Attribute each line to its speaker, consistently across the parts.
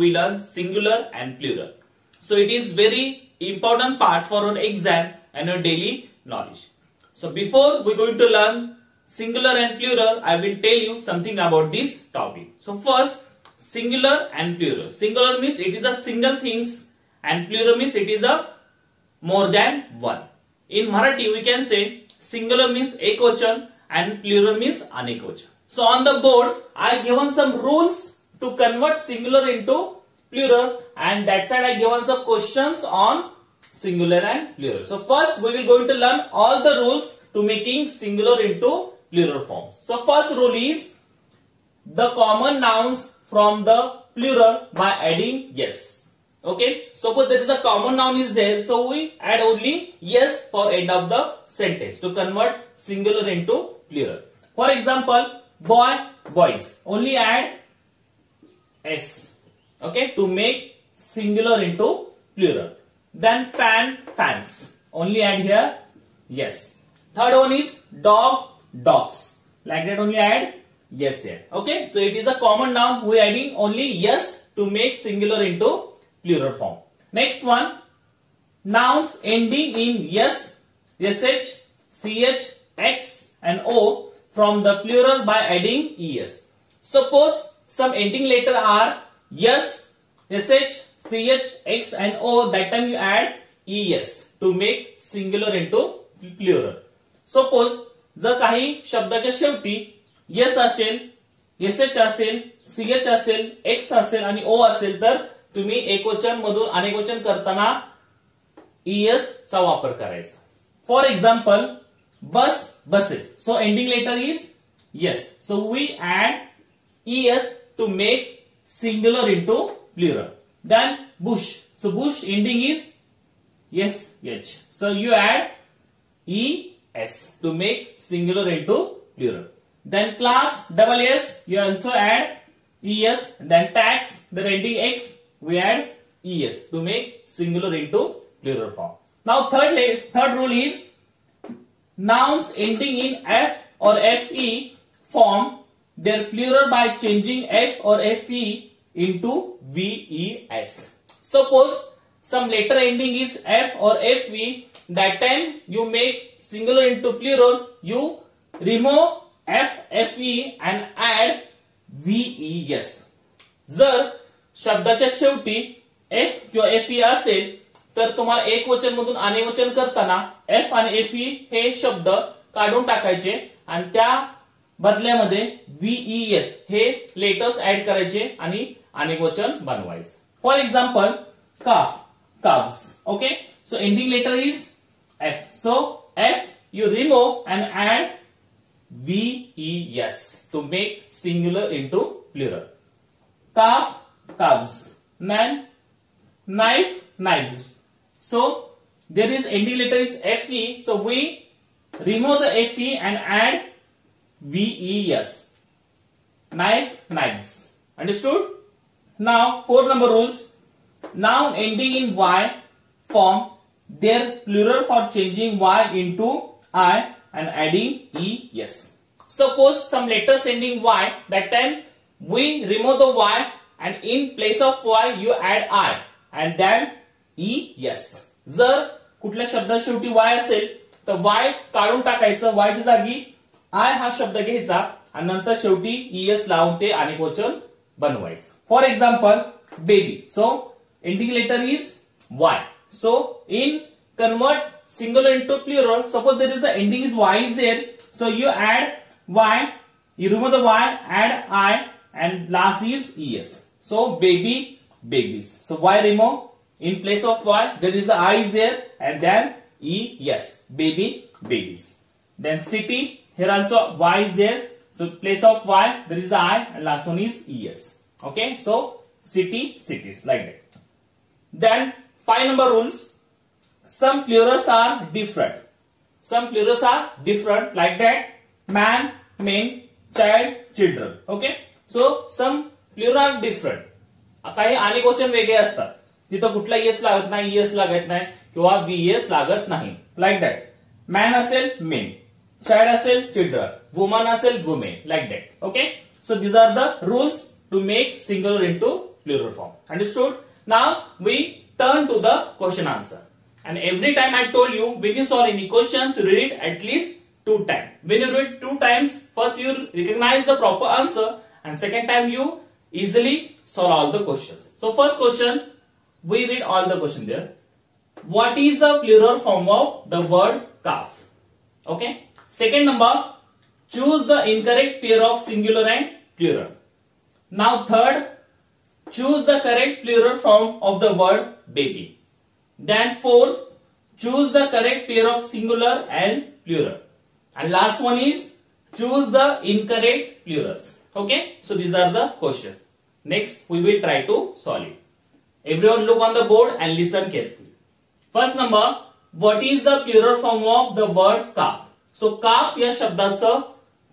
Speaker 1: we learn singular and plural. So it is very important part for our exam and our daily knowledge. So before we are going to learn singular and plural, I will tell you something about this topic. So first, singular and plural. Singular means it is a single things and plural means it is a more than one. In Marathi we can say singular means ekvachan and plural means anekvachan. So on the board I given some rules to convert singular into plural, and that side I given some questions on singular and plural. So first we will going to learn all the rules to making singular into plural forms. So first rule is the common nouns from the plural by adding yes. Okay, suppose there is a common noun is there, so we add only yes for end of the sentence to convert singular into plural. For example, boy, boys, only add s, okay, to make singular into plural. Then fan, fans, only add here yes. Third one is dog, dogs, like that only add yes here. Okay, so it is a common noun, we adding only yes to make singular into plural form. Next one, nouns ending in yes, sh, ch, x and o from the plural by adding es. Suppose some ending letter are yes, sh, ch, x and o, that time you add es to make singular into plural. Suppose जर काही शब्दाच्या शेवटी yes असेल, sh असेल, ch असेल, x असेल आणि o असेल तर तुम्ही एकवचन मधून अनेकवचन करताना es चा वापर करायचा. फॉर एक्झाम्पल, बस, buses. So ending letter is yes. So we add es to make singular into plural. Then bush. So bush ending is yes, h. So you add es to make singular into plural. Then class, double s, you also add es. Then tax, the ending x, we add es to make singular into plural form. Now third rule is nouns ending in f or fe form their plural by changing f or fe into ves. Suppose some letter ending is f or fe, that time you make singular into plural, you remove f, fe and add ves. जर शब्दाच्या शेवटी f किंवा fe असेल तर तुम्हाला एकवचन मधून अनेकवचन करताना f आणि fe हे शब्द काढून टाकायचे आणि त्या बदल्यामध्ये ves हे लेटर्स ऍड करायचे आणि अनेकवचन बनवायचे. For example, calf, calves. Okay, so ending letter is f. So f you remove and add ves to make singular into plural. Calf, calves. Man, knife, knives. So there is ending letter is fe, so we remove the fe and add ves. Knife, knives. Understood? Now 4 number rules. Noun ending in y form their plural for changing y into I and adding es. Suppose some letters ending y, that time we remove the y and in place of y you add I and then es. जर कुठल्या शब्दा शेवटी y असेल तर y काढून टाकायचं, y च्या जागी I हा शब्द घ्यायचा आणि नंतर शेवटी es लावून ते अनेकवचन बनवायचं. For example, baby. So ending letter is y. So in convert singular into plural, suppose there is a ending is y is there, so you add y, you remove the y, add I and last is es. So baby, babies. So y remove, in place of y there is a I is there and then es, baby, babies. Then city, here also y is there, so place of y there is a I and last one is es. Okay, so city, cities, like that. Then 5 number rules. Some plurals are different. Some plurals are different, like that. Man, men, child, children. Okay. So some plural are different. काही अनेकवचन वेगळे असतात. तिथं कुठला yes लागत नाही, es लागत नाही किंवा ves लागत नाही. Like that. Man असेल men, child असेल children, woman असेल women. Like that. Okay. So these are the rules to make singular into plural form. Understood? Now we turn to the question answer. And every time I told you, when you solve any questions, you read it at least 2 times. When you read 2 times, first you recognize the proper answer, and second time you easily solve all the questions. So first question, we read all the question there. What is the plural form of the word calf? Okay. Second number, choose the incorrect pair of singular and plural. Now third, choose the correct plural form of the word baby. Then fourth, choose the correct pair of singular and plural. And last one is choose the incorrect plurals. Okay. So these are the questions. Next, we will try to solve it. Everyone look on the board and listen carefully. First number, what is the plural form of the word calf? So calf या शब्दाचं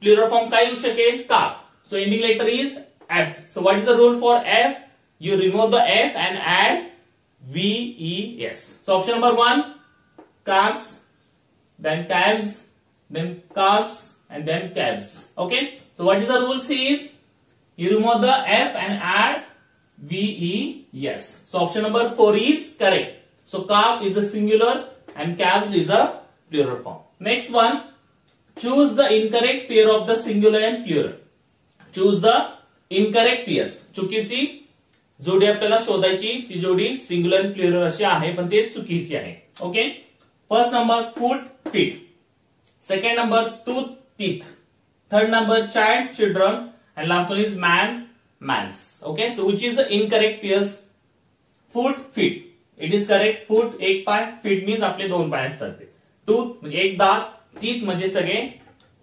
Speaker 1: plural form काय येऊ शकेल? Calf. So ending letter is F. So what is the rule for F? You remove the F and add VES. So option number 1, calves, then calves, then calves, and then calves. Okay. So what is the rule is? You remove the F and add VES. So option number 4 is correct. So calf is a singular and calves is a plural form. Next one, choose the incorrect pair of the singular and plural. Choose the incorrect pairs. चुकीची जोडी आपल्याला शोधायची, ती जोडी singular आणि plural अशी आहे, पण ते चुकीची आहे. Okay. First number foot feet, second number tooth teeth, third number child children, and last one is man mans. Okay, so which is the incorrect pairs? Foot feet, it is correct. Foot एक पाय, feet means आपले 2 पाय असतात ते. Tooth म्हणजे एक दात, teeth म्हणजे सगळे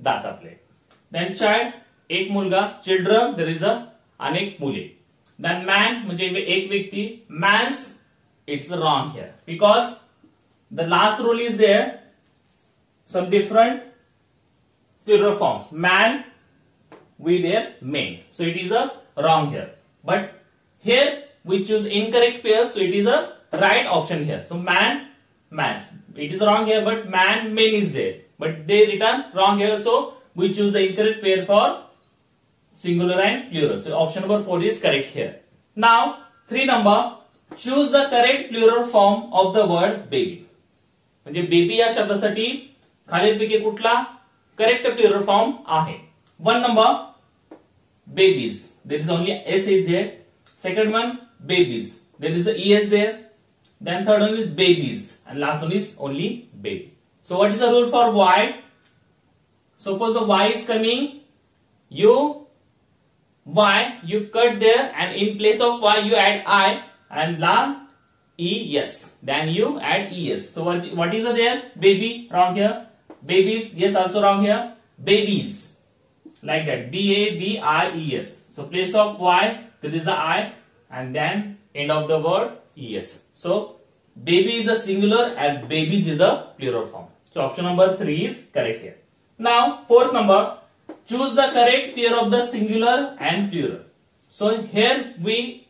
Speaker 1: दात आपले. Then child एक मुलगा, children there is a अनेक मुले. Then man म्हणजे एक व्यक्ती, mans it's wrong here because the last rule is there, some different plural forms. Man with their men, so it is a wrong here. But here we choose incorrect pair, so it is a right option here. So man mans, it is wrong here, but man men is there, but they written wrong here, so we choose the incorrect pair for singular and plural. So option number 4 is correct here. Now 3 number, choose the correct plural form of the word baby. म्हणजे baby या शब्दासाठी खालीलपैकी कुठला correct plural form आहे? 1 number, babies, there is only s is there. Second one, babies, there is a es there. Then third one is babies, and last one is only baby. So what is the rule for y? Suppose the y is coming, you cut there, and in place of y you add I, and la es, then you add es. So what is there? Baby, wrong here. Babies, yes, also wrong here. Babies, like that, BABIES. So place of y there is a I, and then end of the word es. So baby is a singular and babies is a plural form. So option number 3 is correct here. Now 4th number, choose the correct pair of the singular and plural. So here we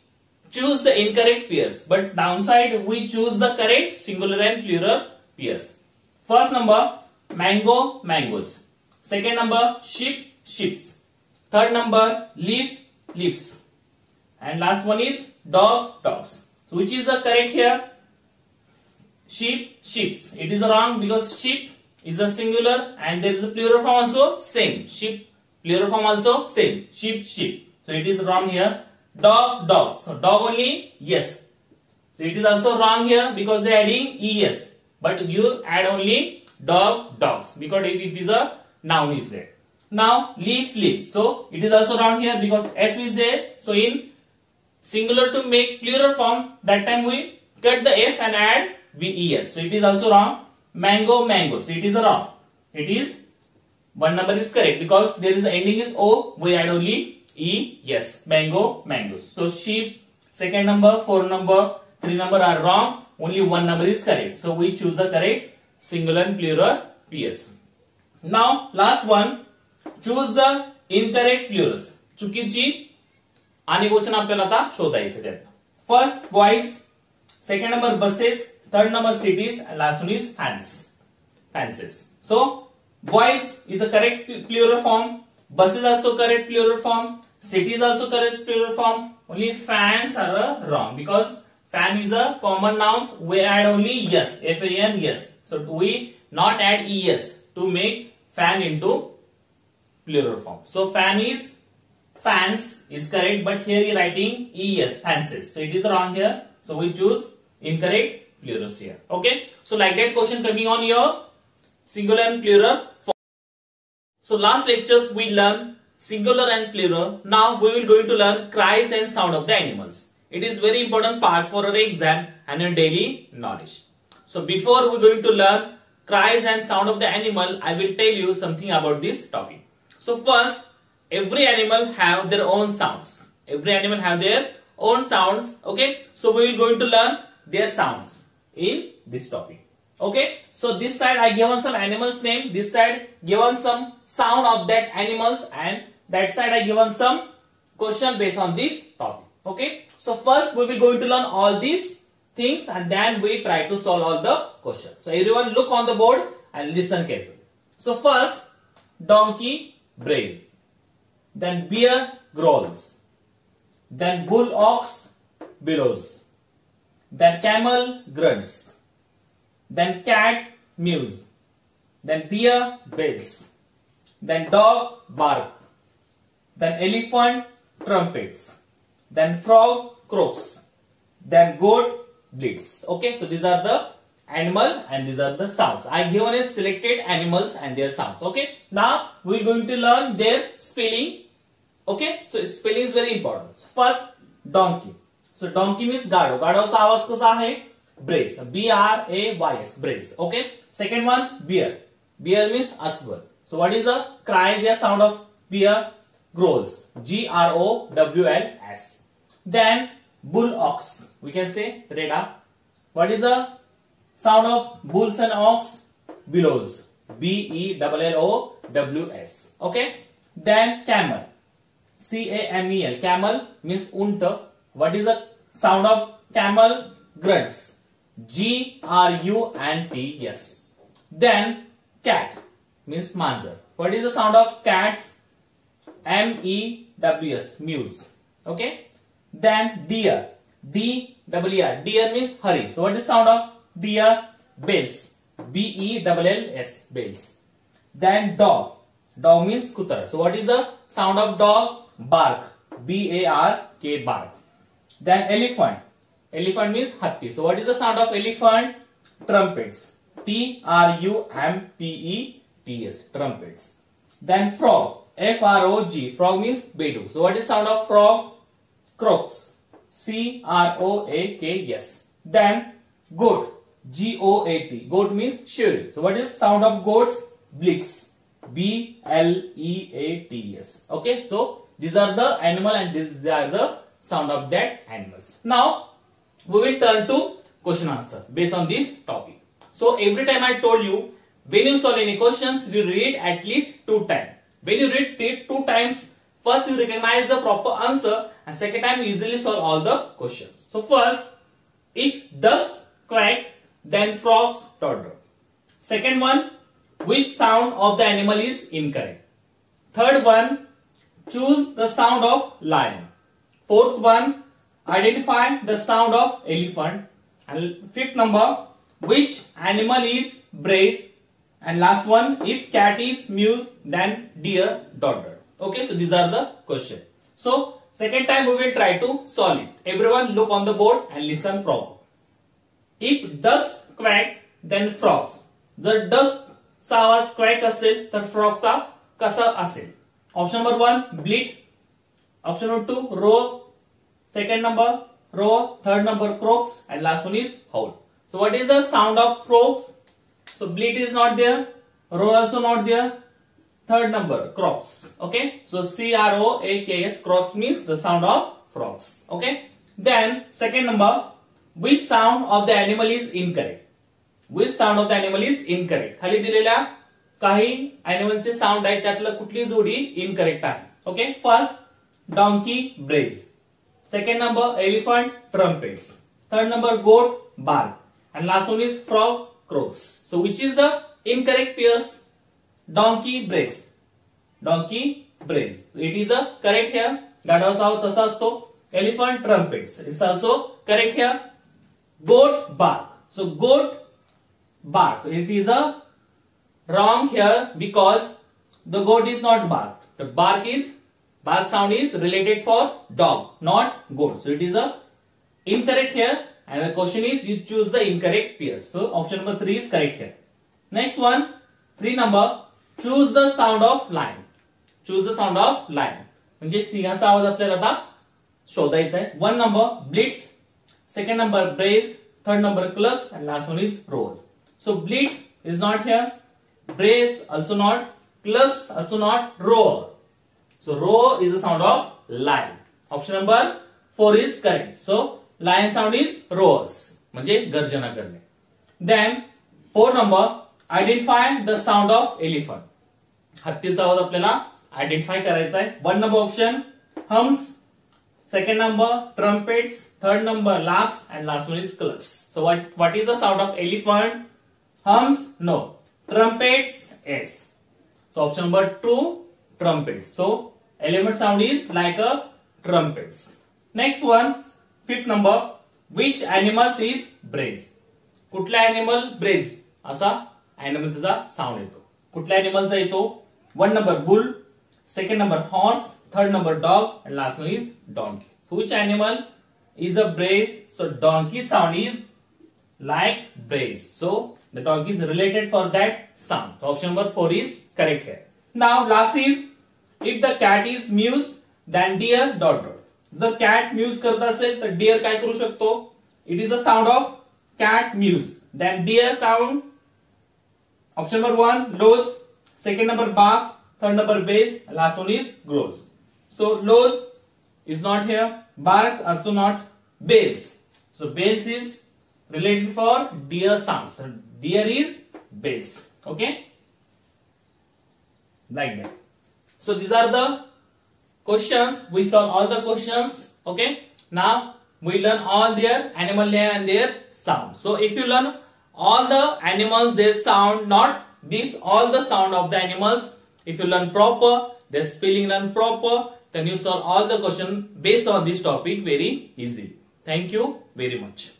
Speaker 1: choose the incorrect pairs, but downside we choose the correct singular and plural pairs. First number, mango mangoes. Second number, sheep sheeps. Third number, leaf leaves, and last one is dog dogs. So which is the correct here? Sheep sheeps. It is wrong because sheep is a singular and there is a plural form also same. Sheep plural form also same. Sheep sheep. So it is wrong here. Dog dogs. So dog only yes. So it is also wrong here because they are adding es. But you add only dog dogs because it is a noun is there. Now leaf leaves. So it is also wrong here because f is there. So in singular to make plural form, that time we cut the f and add ves. So it is also wrong. Mango mango. So it is wrong. It is 1 number is correct because there is the ending is o. We add only e. Yes, mango mangoes. So sheep, second number, 4 number, 3 number are wrong. Only 1 number is correct. So we choose the correct singular and plural pairs. Now last one, choose the incorrect plurals. चुकीची अनेकवचन आपल्याला आता शोधायचे त्यात. First boys, second number buses, third number cities, and last one is fancies. So boys is a correct plural form, buses also correct plural form, cities also correct plural form, only fans are wrong because fan is a common noun. We add only yes, F-A-N, yes. So we not add es to make fan into plural form. So fan is fans is correct, but here he writing es, fancies. So it is wrong here. So we choose incorrect plurals here. Okay. So like that question coming on your singular and plural form. So last lectures we learned singular and plural. Now we will going to learn cries and sound of the animals. It is very important part for our exam and your daily knowledge. So before we going to learn cries and sound of the animal, I will tell you something about this topic. So first, every animal have their own sounds. Every animal have their own sounds. Okay. So we will going to learn their sounds in this topic. Okay. So this side I given some animals name. This side given some sound of that animals, and that side I given some question based on this topic. Okay. So first we will going to learn all these things and then we try to solve all the questions. So everyone look on the board and listen carefully. So first, donkey brays, then bear growls, then bull ox bellows, then camel grunts, then cat mews, then deer bells, then dog bark, then elephant trumpets, then frog croaks, then goat bleats. Okay, so these are the animal and these are the sounds. I given a selected animals and their sounds. Okay, now we are going to learn their spelling. Okay, so spelling is very important. So first, donkey. So donkey means गाढव. गाढवचा आवाज कसा आहे? Brace. B-R-A-Y-S. Brace. Okay. Second one, bear. Bear means अस्वल. So what is the cry? The sound of bear? Growls. G-R-O-W-L-S. Then bull ox. We can say reda. What is the sound of bulls and ox? Bellows. B-E-L-L-O-W-S. Okay. Then camel. C-A-M-E-L. Camel means unta. What is the sound of camel? Grunts. G-R-U-N-T-S. Then cat means manjar. What is the sound of cats? M-E-W-S. Mews. Okay. Then deer. D-E-R. Deer means hurry. So what is the sound of deer? Bells. B-E-L-L-S. Bells. Then dog. Dog means kutar. So what is the sound of dog? Bark. B-A-R-K. Bark. Then elephant. Elephant means hatti. So what is the sound of elephant? Trumpets. T-R-U-M-P-E-T-S. Trumpets. Then frog. F-R-O-G. Frog means bedu. So what is the sound of frog? Croaks. C-R-O-A-K-S. Then goat. G-O-A-T. Goat means shrill. So what is the sound of goats? Bleats. B-L-E-A-T-S. Okay. So these are the animal and these are the sound of that animals. Now we will turn to question answer based on this topic. So every time I told you, when you solve any questions, you read at least 2 times. When you read it 2 times, first you recognize the proper answer and second time you easily solve all the questions. So first, if ducks quack, then frogs totter. Second one, which sound of the animal is incorrect? Third one, choose the sound of lion. Fourth one, identify the sound of elephant. And fifth number, which animal is brace? And last one, if cat is mews, then deer totter. Okay, so these are the questions. So second time we will try to solve it. Everyone look on the board and listen properly. If ducks quack, then frogs. जर duck चा आवाज quack असेल तर frog चा कसा असेल? Option number 1, bleat. Option number 2, roar. Second number, roar. Third number, croaks. And last one is howl. So what is the sound of croaks? So bleat is not there. Roar also not there. Third number, croaks. Okay. So C-R-O-A-K-S. Croaks means the sound of frogs. Okay. Then second number, which sound of the animal is incorrect? Which sound of the animal is incorrect? खाली दिलेल्या काही animalचे sound आहे त्यातलं कुठली जोडी incorrect आहे. Okay. First, donkey brays. Second number, elephant trumpets. Third number, goat bark. And last one is frog croaks. So which is the incorrect pairs? Donkey brays. Donkey brays. It is a correct here. गाढवाचा आवाज तसा असतो. elephant trumpets. It's also correct here. Goat bark. So goat bark. It is a wrong here because the goat is not bark. The bark sound is related for dog, not goat. So it is a incorrect here. And the question is you choose the incorrect pairs. So option number 3 is correct here. Next one, 3 number. Choose the sound of lion. Choose the sound of lion. म्हणजे सिंहाचा आवाज आपल्याला आता शोधायचा आहे. 1 number blitz, 2nd number braze, 3rd number clucks, and last one is roars. So blitz is not here, braze also not, clucks also not, roar. So roar is the sound of lion. Option number 4 is correct. So lion sound is roars, म्हणजे गर्जना करणे. Then 4 number, identify the sound of elephant. हत्तीचा आवाज आपल्याला identify करायचा आहे. 1 number option hums, 2nd number trumpets, 3rd number laughs, and last one is clucks. So what is the sound of elephant? Hums? No. Trumpets? Yes. So option number 2, trumpets. So elephant sound is like a trumpets. Next one, 5th number, which animals is braze? कुठला animal ब्रेज असा animal त्याचा sound येतो. कुठल्या एनिमलचा येतो? 1 number bull, 2nd number horse, 3rd number dog, and last one is donkey. So which animal is a braze? So donkey sound is like braze. So the donkey is related for that sound. So option number 4 is correct here. Now last is, if the cat is mews, then deer ... जर cat mews करत असेल तर deer काय करू शकतो? It is the sound of cat mews. Then deer sound, option number 1 lows, 2nd number barks, 3rd number bays, last one is grows. So lows is not here, bark also not, bays. So bays is related for deer sound. So deer is bays. Okay, like that. So these are the questions. We solve all the questions. Okay, now we learn all their animal name and their sound. So if you learn all the animals, their sound, not this, all the sound of the animals, if you learn proper, their spelling learn proper, then you solve all the question based on this topic very easily. Thank you very much.